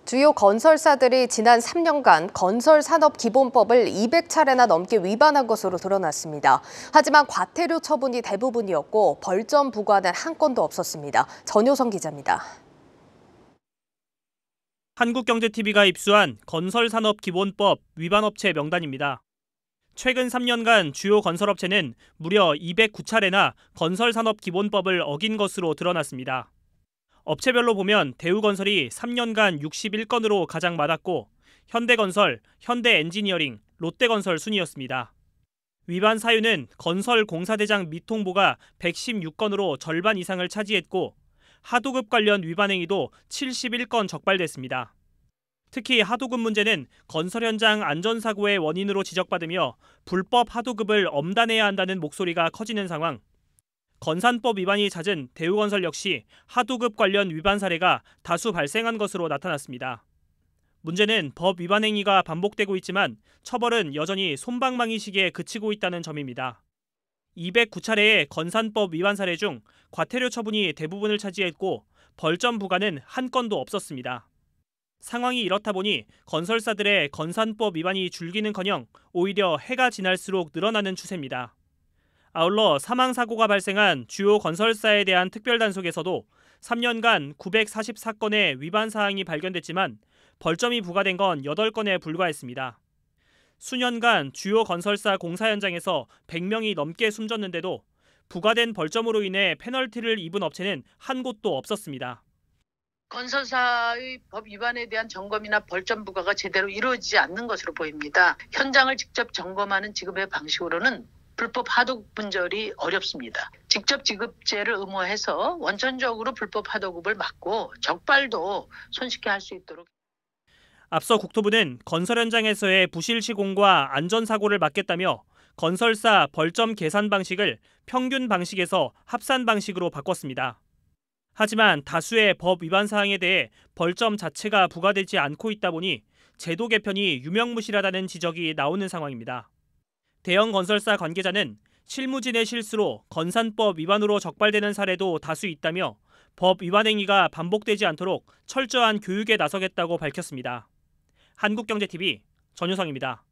주요 건설사들이 지난 3년간 건설산업기본법을 200차례나 넘게 위반한 것으로 드러났습니다. 하지만 과태료 처분이 대부분이었고 벌점 부과는 한 건도 없었습니다. 전효성 기자입니다. 한국경제TV가 입수한 건설산업기본법 위반업체 명단입니다. 최근 3년간 주요 건설업체는 무려 209차례나 건설산업기본법을 어긴 것으로 드러났습니다. 업체별로 보면 대우건설이 3년간 61건으로 가장 많았고 현대건설, 현대엔지니어링, 롯데건설 순이었습니다. 위반 사유는 건설공사대장 미통보가 116건으로 절반 이상을 차지했고 하도급 관련 위반 행위도 71건 적발됐습니다. 특히 하도급 문제는 건설 현장 안전사고의 원인으로 지적받으며 불법 하도급을 엄단해야 한다는 목소리가 커지는 상황. 건산법 위반이 잦은 대우건설 역시 하도급 관련 위반 사례가 다수 발생한 것으로 나타났습니다. 문제는 법 위반 행위가 반복되고 있지만 처벌은 여전히 솜방망이식에 그치고 있다는 점입니다. 209차례의 건산법 위반 사례 중 과태료 처분이 대부분을 차지했고 벌점 부과는 한 건도 없었습니다. 상황이 이렇다 보니 건설사들의 건산법 위반이 줄기는커녕 오히려 해가 지날수록 늘어나는 추세입니다. 아울러 사망사고가 발생한 주요 건설사에 대한 특별단속에서도 3년간 944건의 위반 사항이 발견됐지만 벌점이 부과된 건 8건에 불과했습니다. 수년간 주요 건설사 공사 현장에서 100명이 넘게 숨졌는데도 부과된 벌점으로 인해 페널티를 입은 업체는 한 곳도 없었습니다. 건설사의 법 위반에 대한 점검이나 벌점 부과가 제대로 이루어지지 않는 것으로 보입니다. 현장을 직접 점검하는 지급의 방식으로는 불법 하도급 분절이 어렵습니다. 직접 지급제를 의무화해서 원천적으로 불법 하도급을 막고 적발도 손쉽게 할 수 있도록. 앞서 국토부는 건설 현장에서의 부실 시공과 안전사고를 막겠다며 건설사 벌점 계산 방식을 평균 방식에서 합산 방식으로 바꿨습니다. 하지만 다수의 법 위반 사항에 대해 벌점 자체가 부과되지 않고 있다 보니 제도 개편이 유명무실하다는 지적이 나오는 상황입니다. 대형 건설사 관계자는 실무진의 실수로 건산법 위반으로 적발되는 사례도 다수 있다며 법 위반 행위가 반복되지 않도록 철저한 교육에 나서겠다고 밝혔습니다. 한국경제TV 전효성입니다.